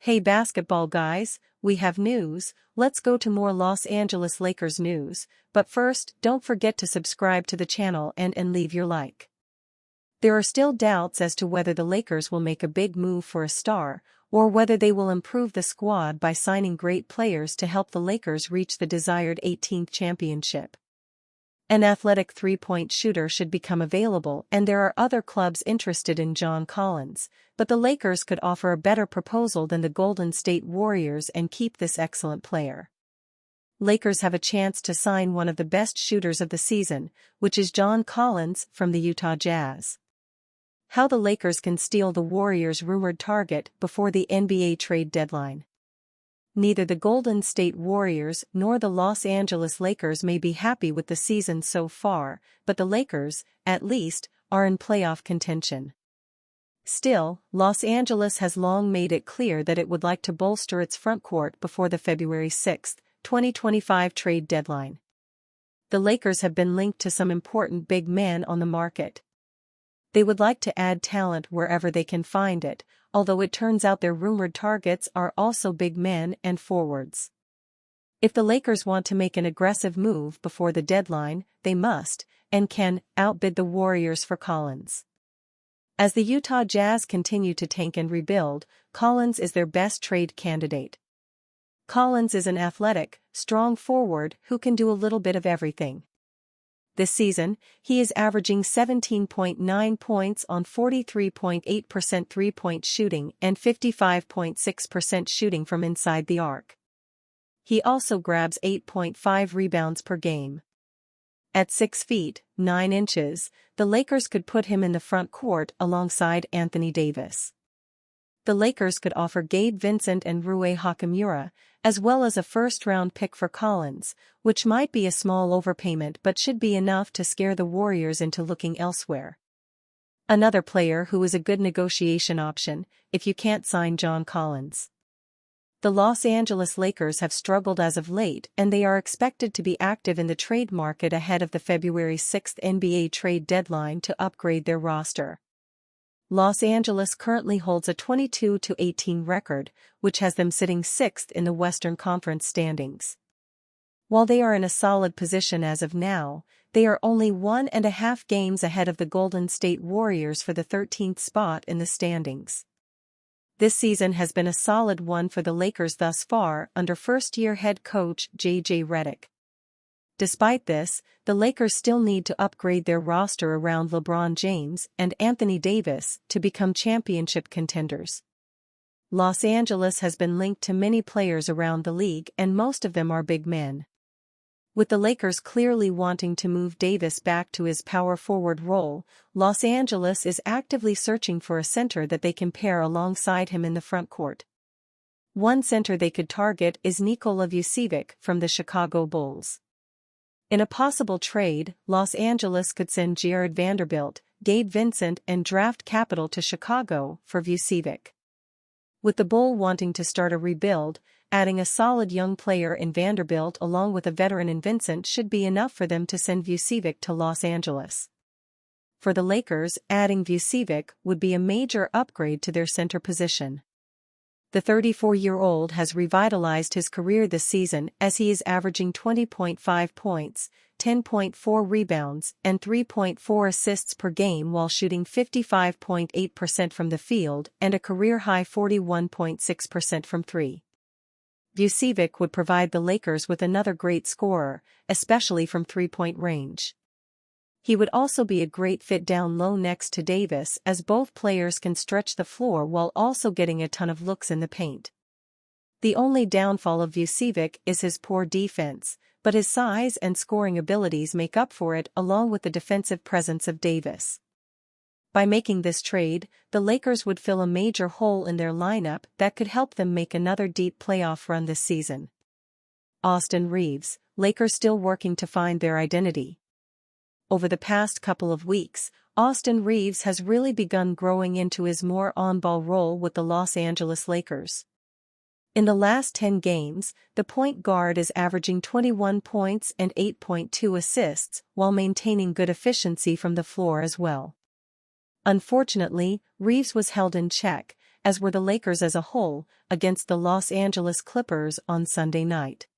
Hey basketball guys, we have news. Let's go to more Los Angeles Lakers news, but first don't forget to subscribe to the channel and leave your like. There are still doubts as to whether the Lakers will make a big move for a star, or whether they will improve the squad by signing great players to help the Lakers reach the desired 18th championship. An athletic three-point shooter should become available, and there are other clubs interested in John Collins, but the Lakers could offer a better proposal than the Golden State Warriors and keep this excellent player. Lakers have a chance to sign one of the best shooters of the season, which is John Collins from the Utah Jazz. How the Lakers can steal the Warriors' rumored target before the NBA trade deadline. Neither the Golden State Warriors nor the Los Angeles Lakers may be happy with the season so far, but the Lakers, at least, are in playoff contention. Still, Los Angeles has long made it clear that it would like to bolster its frontcourt before the February 6, 2025 trade deadline. The Lakers have been linked to some important big men on the market. They would like to add talent wherever they can find it, although it turns out their rumored targets are also big men and forwards. If the Lakers want to make an aggressive move before the deadline, they must, and can, outbid the Warriors for Collins. As the Utah Jazz continue to tank and rebuild, Collins is their best trade candidate. Collins is an athletic, strong forward who can do a little bit of everything. This season, he is averaging 17.9 points on 43.8% three-point shooting and 55.6% shooting from inside the arc. He also grabs 8.5 rebounds per game. At 6 feet, 9 inches, the Lakers could put him in the front court alongside Anthony Davis. The Lakers could offer Gabe Vincent and Rui Hachimura, as well as a first-round pick for Collins, which might be a small overpayment but should be enough to scare the Warriors into looking elsewhere. Another player who is a good negotiation option, if you can't sign John Collins. The Los Angeles Lakers have struggled as of late, and they are expected to be active in the trade market ahead of the February 6 NBA trade deadline to upgrade their roster. Los Angeles currently holds a 22-18 record, which has them sitting 6th in the Western Conference standings. While they are in a solid position as of now, they are only 1.5 games ahead of the Golden State Warriors for the 13th spot in the standings. This season has been a solid one for the Lakers thus far under first-year head coach J.J. Redick. Despite this, the Lakers still need to upgrade their roster around LeBron James and Anthony Davis to become championship contenders. Los Angeles has been linked to many players around the league, and most of them are big men. With the Lakers clearly wanting to move Davis back to his power forward role, Los Angeles is actively searching for a center that they can pair alongside him in the frontcourt. One center they could target is Nikola Vucevic from the Chicago Bulls. In a possible trade, Los Angeles could send Jared Vanderbilt, Gabe Vincent and draft capital to Chicago for Vucevic. With the Bull wanting to start a rebuild, adding a solid young player in Vanderbilt along with a veteran in Vincent should be enough for them to send Vucevic to Los Angeles. For the Lakers, adding Vucevic would be a major upgrade to their center position. The 34-year-old has revitalized his career this season as he is averaging 20.5 points, 10.4 rebounds, and 3.4 assists per game while shooting 55.8% from the field and a career-high 41.6% from three. Vucevic would provide the Lakers with another great scorer, especially from three-point range. He would also be a great fit down low next to Davis as both players can stretch the floor while also getting a ton of looks in the paint. The only downfall of Vucevic is his poor defense, but his size and scoring abilities make up for it along with the defensive presence of Davis. By making this trade, the Lakers would fill a major hole in their lineup that could help them make another deep playoff run this season. Austin Reaves, Lakers still working to find their identity. Over the past couple of weeks, Austin Reaves has really begun growing into his more on-ball role with the Los Angeles Lakers. In the last 10 games, the point guard is averaging 21 points and 8.2 assists while maintaining good efficiency from the floor as well. Unfortunately, Reaves was held in check, as were the Lakers as a whole, against the Los Angeles Clippers on Sunday night.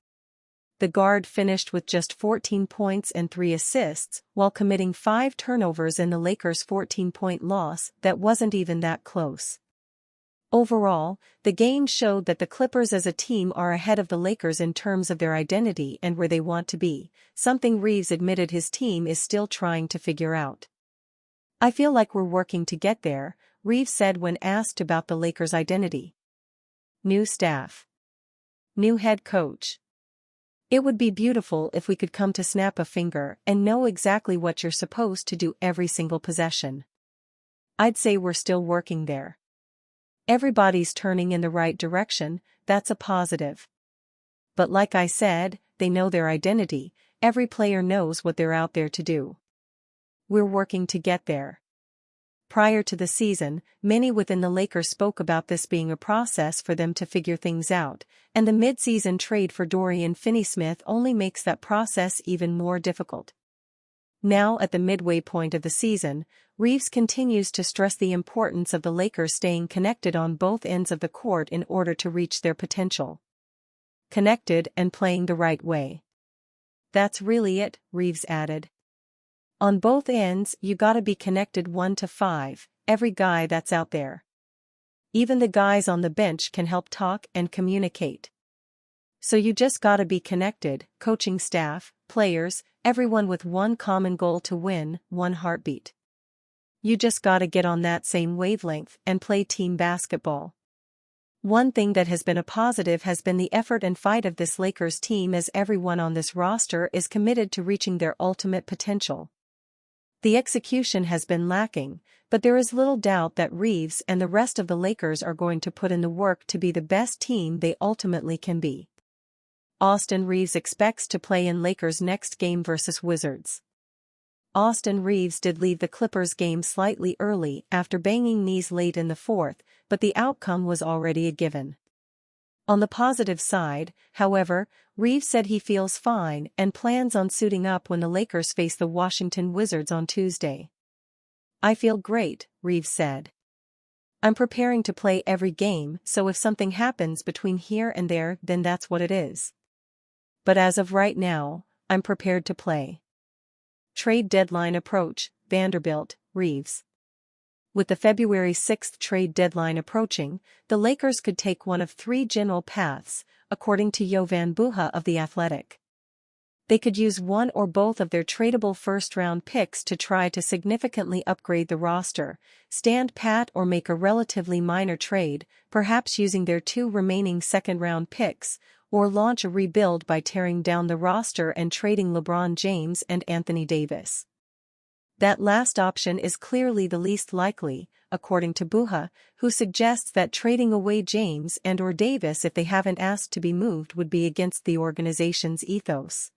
The guard finished with just 14 points and 3 assists, while committing 5 turnovers in the Lakers' 14-point loss that wasn't even that close. Overall, the game showed that the Clippers as a team are ahead of the Lakers in terms of their identity and where they want to be, something Reaves admitted his team is still trying to figure out. "I feel like we're working to get there," Reaves said when asked about the Lakers' identity. New staff. New head coach. "It would be beautiful if we could come to snap a finger and know exactly what you're supposed to do every single possession. I'd say we're still working there. Everybody's turning in the right direction, that's a positive. But like I said, they know their identity, every player knows what they're out there to do. We're working to get there." Prior to the season, many within the Lakers spoke about this being a process for them to figure things out, and the mid-season trade for Dorian Finney-Smith only makes that process even more difficult. Now at the midway point of the season, Reaves continues to stress the importance of the Lakers staying connected on both ends of the court in order to reach their potential. Connected and playing the right way. "That's really it," Reaves added. "On both ends, you gotta be connected 1 to 5, every guy that's out there. Even the guys on the bench can help talk and communicate. So you just gotta be connected, coaching staff, players, everyone with one common goal to win, one heartbeat. You just gotta get on that same wavelength and play team basketball." One thing that has been a positive has been the effort and fight of this Lakers team, as everyone on this roster is committed to reaching their ultimate potential. The execution has been lacking, but there is little doubt that Reaves and the rest of the Lakers are going to put in the work to be the best team they ultimately can be. Austin Reaves expects to play in Lakers' next game versus Wizards. Austin Reaves did leave the Clippers game slightly early after banging knees late in the fourth, but the outcome was already a given. On the positive side, however, Reaves said he feels fine and plans on suiting up when the Lakers face the Washington Wizards on Tuesday. "I feel great," Reaves said. "I'm preparing to play every game, so if something happens between here and there, then that's what it is. But as of right now, I'm prepared to play." Trade deadline approach, Vanderbilt, Reaves. With the February 6 trade deadline approaching, the Lakers could take one of 3 general paths, according to Jovan Buha of The Athletic. They could use one or both of their tradable first-round picks to try to significantly upgrade the roster, stand pat, or make a relatively minor trade, perhaps using their 2 remaining second-round picks, or launch a rebuild by tearing down the roster and trading LeBron James and Anthony Davis. That last option is clearly the least likely, according to Buha, who suggests that trading away James and/or Davis if they haven't asked to be moved would be against the organization's ethos.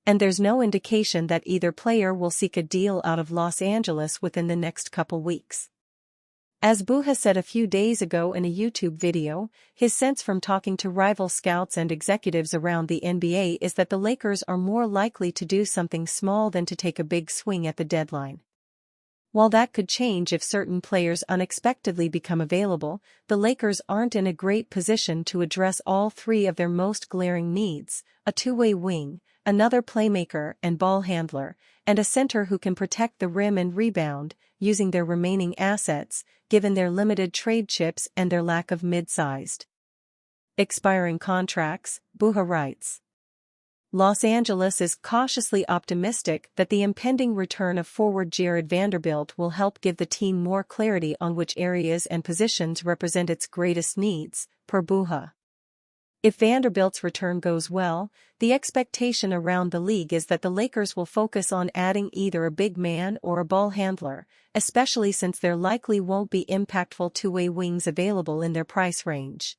And there's no indication that either player will seek a deal out of Los Angeles within the next couple weeks. As Buha said a few days ago in a YouTube video, his sense from talking to rival scouts and executives around the NBA is that the Lakers are more likely to do something small than to take a big swing at the deadline. While that could change if certain players unexpectedly become available, the Lakers aren't in a great position to address all 3 of their most glaring needs: a two-way wing, another playmaker and ball handler, and a center who can protect the rim and rebound, using their remaining assets, given their limited trade chips and their lack of mid-sized expiring contracts, Buha writes. Los Angeles is cautiously optimistic that the impending return of forward Jared Vanderbilt will help give the team more clarity on which areas and positions represent its greatest needs, per Buha. If Vanderbilt's return goes well, the expectation around the league is that the Lakers will focus on adding either a big man or a ball handler, especially since there likely won't be impactful two-way wings available in their price range.